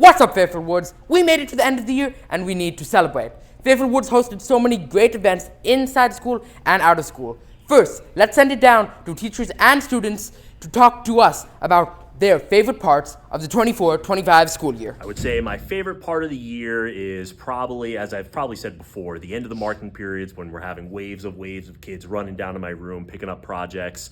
What's up, Fairfield Woods? We made it to the end of the year and we need to celebrate. Fairfield Woods hosted so many great events inside school and out of school. First, let's send it down to teachers and students to talk to us about their favorite parts of the 24-25 school year. I would say my favorite part of the year is probably, as I've probably said before, the end of the marking periods when we're having waves of kids running down to my room, picking up projects,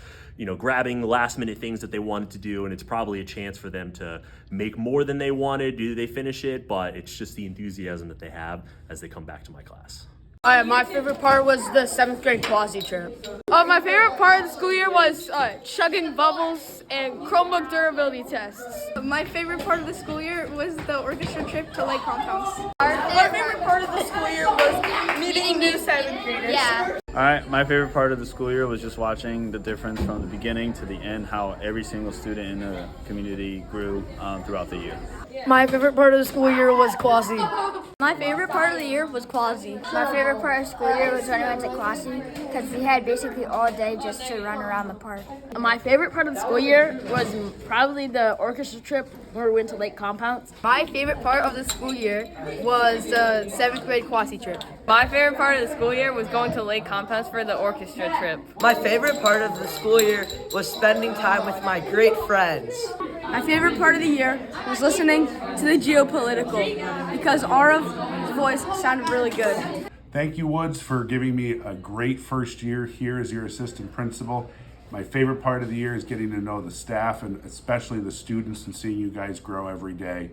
grabbing last minute things that they wanted to do, and it's probably a chance for them to make more than they wanted. Do they finish it? But it's just the enthusiasm that they have as they come back to my class. My favorite part was the 7th grade quasi trip. My favorite part of the school year was chugging bubbles and Chromebook durability tests. My favorite part of the school year was the orchestra trip to Lake Compounds. My favorite part of the school year was meeting new 7th graders. Yeah. Alright, my favorite part of the school year was just watching the difference from the beginning to the end, how every single student in the community grew throughout the year. My favorite part of the school year was quasi. My favorite part of the year was quasi. My favorite part of school year was when I went to quasi because we had basically all day just to run around the park. My favorite part of the school year was probably the orchestra trip where we went to Lake Compounds. My favorite part of the school year was the 7th grade quasi trip. My favorite part of the school year was going to Lake Compounds for the orchestra trip. My favorite part of the school year was spending time with my great friends. My favorite part of the year was listening to the geopolitical because Arav's voice sounded really good. Thank you, Woods, for giving me a great first year here as your assistant principal. My favorite part of the year is getting to know the staff and especially the students and seeing you guys grow every day.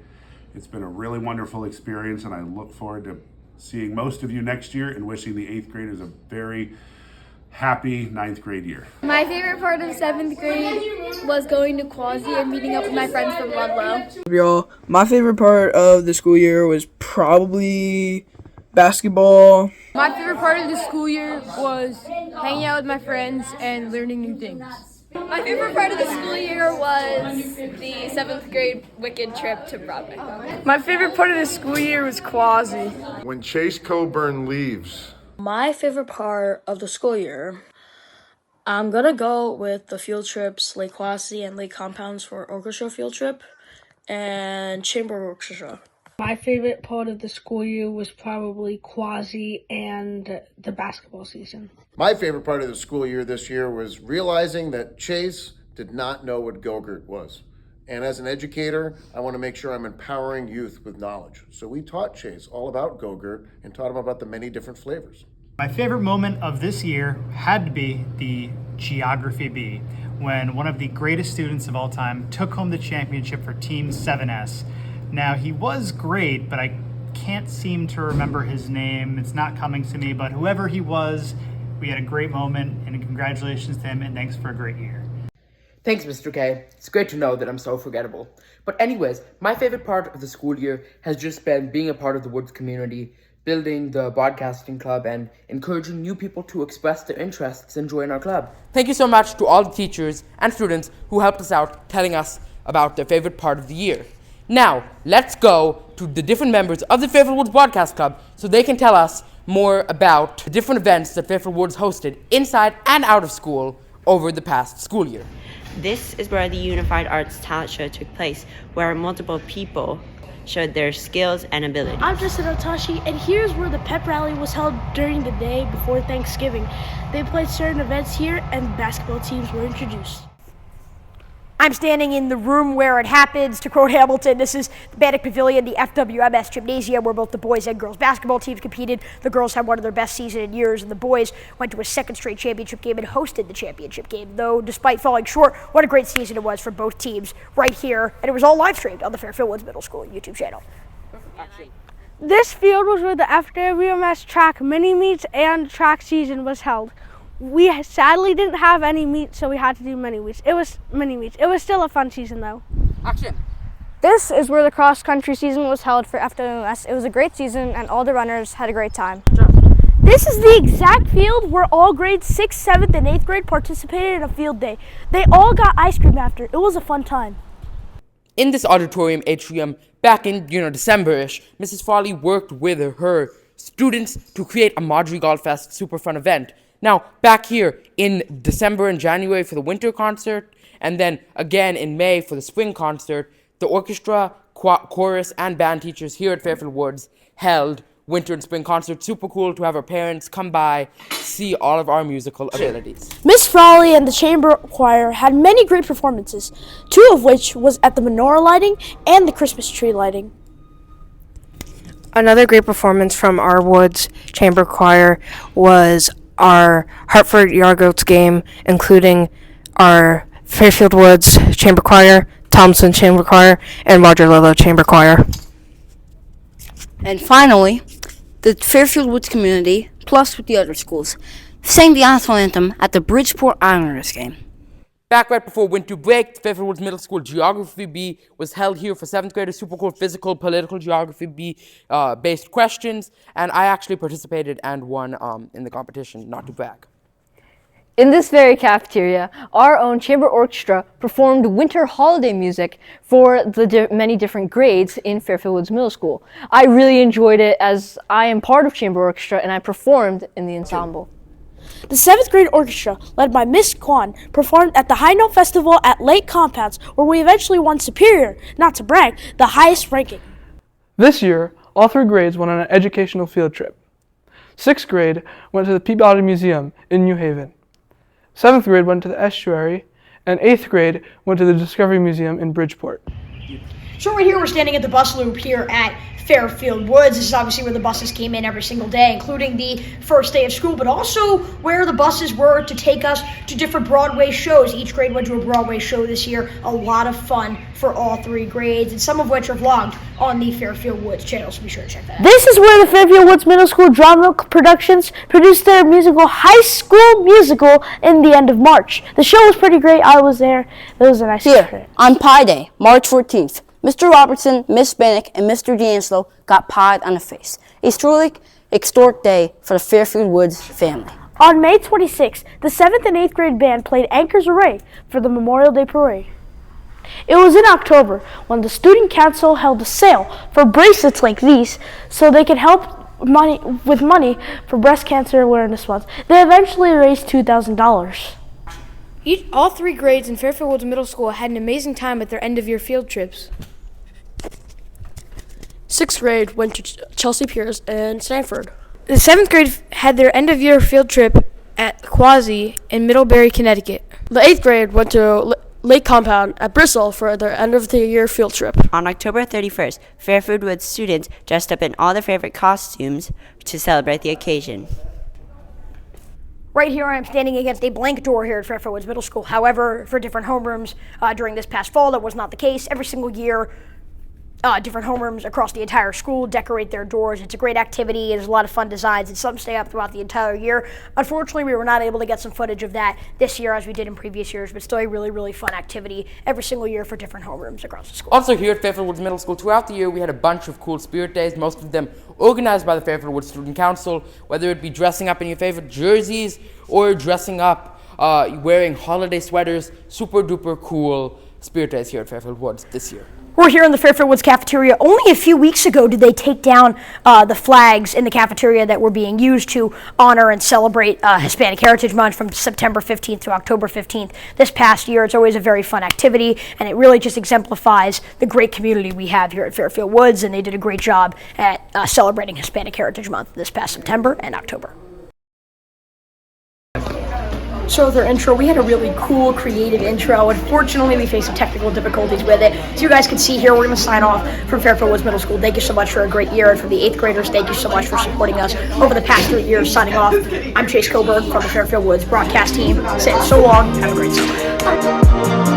It's been a really wonderful experience and I look forward to seeing most of you next year and wishing the 8th graders a very happy 9th grade year. My favorite part of 7th grade was going to quasi and meeting up with my friends from Ludlow. Y'all, my favorite part of the school year was probably basketball. My favorite part of the school year was hanging out with my friends and learning new things. My favorite part of the school year was the 7th grade Wicked trip to Broadway. My favorite part of the school year was quasi. When Chase Coburn leaves. My favorite part of the school year, I'm gonna go with the field trips, Lake Quasi and Lake Compounds for orchestra field trip, and chamber orchestra. My favorite part of the school year was probably quasi and the basketball season. My favorite part of the school year this year was realizing that Chase did not know what Go-Gurt was. And as an educator, I want to make sure I'm empowering youth with knowledge. So we taught Chase all about Go-Gurt and taught him about the many different flavors. My favorite moment of this year had to be the Geography Bee, when one of the greatest students of all time took home the championship for Team 7S. Now, he was great, but I can't seem to remember his name. It's not coming to me, but whoever he was, we had a great moment, and congratulations to him, and thanks for a great year. Thanks, Mr. K. It's great to know that I'm so forgettable. But anyways, my favorite part of the school year has just been being a part of the Woods community, building the broadcasting club, and encouraging new people to express their interests and join our club. Thank you so much to all the teachers and students who helped us out, telling us about their favorite part of the year. Now, let's go to the different members of the Fairfield Woods Broadcast Club so they can tell us more about the different events that Fairfield Woods hosted inside and out of school over the past school year. This is where the Unified Arts Talent Show took place, where multiple people showed their skills and abilities. I'm Justin Otoshi, and here's where the pep rally was held during the day before Thanksgiving. They played certain events here, and basketball teams were introduced. I'm standing in the room where it happens. To quote Hamilton, this is the Bannock Pavilion, the FWMS Gymnasium, where both the boys and girls basketball teams competed. The girls had one of their best seasons in years, and the boys went to a second straight championship game and hosted the championship game. Though, despite falling short, what a great season it was for both teams right here. And it was all live streamed on the Fairfield Woods Middle School YouTube channel. This field was where the FWMS track mini meets and track season was held. We sadly didn't have any meets, so we had to do mini meets. It was still a fun season, though. Action. This is where the cross-country season was held for FWMS. It was a great season, and all the runners had a great time. This is the exact field where all grades 6th, 7th, and 8th grade participated in a field day. They all got ice cream after. It was a fun time. In this auditorium atrium, back in December-ish, Mrs. Farley worked with her students to create a Marjorie Golf Fest super fun event. Now, back here in December and January for the winter concert, and then again in May for the spring concert, the orchestra chorus, and band teachers here at Fairfield Woods held winter and spring concerts. Super cool to have our parents come by, see all of our musical abilities. Miss Frawley and the chamber choir had many great performances, 2 of which was at the menorah lighting and the Christmas tree lighting. Another great performance from our Woods Chamber Choir was our Hartford Yargoats game, including our Fairfield Woods Chamber Choir, Thompson Chamber Choir, and Roger Lillo Chamber Choir. And finally, the Fairfield Woods community, plus with the other schools, sang the national anthem at the Bridgeport Islanders game. Back right before winter break, the Fairfield Woods Middle School Geography B was held here for 7th graders. Super cool physical, political geography B based questions, and I actually participated and won in the competition, not to brag. In this very cafeteria, our own chamber orchestra performed winter holiday music for the many different grades in Fairfield Woods Middle School. I really enjoyed it as I am part of chamber orchestra and I performed in the ensemble. The 7th grade orchestra, led by Miss Kwan, performed at the High Note Festival at Lake Compounds, where we eventually won Superior, not to brag, the highest ranking. This year, all 3 grades went on an educational field trip. 6th grade went to the Peabody Museum in New Haven. 7th grade went to the estuary, and 8th grade went to the Discovery Museum in Bridgeport. So right here, we're standing at the bus loop here at Fairfield Woods. This is obviously where the buses came in every single day, including the first day of school, but also where the buses were to take us to different Broadway shows. Each grade went to a Broadway show this year. A lot of fun for all 3 grades, and some of which are vlogged on the Fairfield Woods channel, so be sure to check that out. This is where the Fairfield Woods Middle School Drama Productions produced their musical High School Musical in the end of March. The show was pretty great. I was there. It was a nice Here, on Pie Day, March 14th, Mr. Robertson, Miss Bannock, and Mr. D'Angelo got pied on the face. A truly historic day for the Fairfield Woods family. On May 26th, the 7th and 8th grade band played Anchors Array for the Memorial Day Parade. It was in October when the Student Council held a sale for bracelets like these so they could help with money for Breast Cancer Awareness Month. They eventually raised $2,000. All 3 grades in Fairfield Woods Middle School had an amazing time at their end-of-year field trips. 6th grade went to Chelsea Piers and Stanford. The 7th grade had their end-of-year field trip at Quasi in Middlebury, Connecticut. The 8th grade went to Lake Compound at Bristol for their end-of-the-year field trip. On October 31st, Fairfield Woods students dressed up in all their favorite costumes to celebrate the occasion. Right here, I am standing against a blank door here at Fairfield Woods Middle School. However, for different homerooms during this past fall, that was not the case. Every single year, different homerooms across the entire school decorate their doors. It's a great activity. There's a lot of fun designs, and some stay up throughout the entire year. Unfortunately, we were not able to get some footage of that this year as we did in previous years, but still a really, really fun activity every single year for different homerooms across the school. Also here at Fairfield Woods Middle School, throughout the year, we had a bunch of cool spirit days, most of them organized by the Fairfield Woods Student Council, whether it be dressing up in your favorite jerseys or dressing up wearing holiday sweaters. Super duper cool spirit days here at Fairfield Woods this year. We're here in the Fairfield Woods cafeteria. Only a few weeks ago did they take down the flags in the cafeteria that were being used to honor and celebrate Hispanic Heritage Month from September 15th to October 15th. This past year, it's always a very fun activity, and it really just exemplifies the great community we have here at Fairfield Woods, and they did a great job at celebrating Hispanic Heritage Month this past September and October. So with our intro, we had a really cool, creative intro. Unfortunately, we faced some technical difficulties with it. So you guys can see here, we're going to sign off from Fairfield Woods Middle School. Thank you so much for a great year. And for the 8th graders, thank you so much for supporting us over the past 3 years. Signing off, I'm Chase Coburn from the Fairfield Woods broadcast team. Saying so long, have a great summer.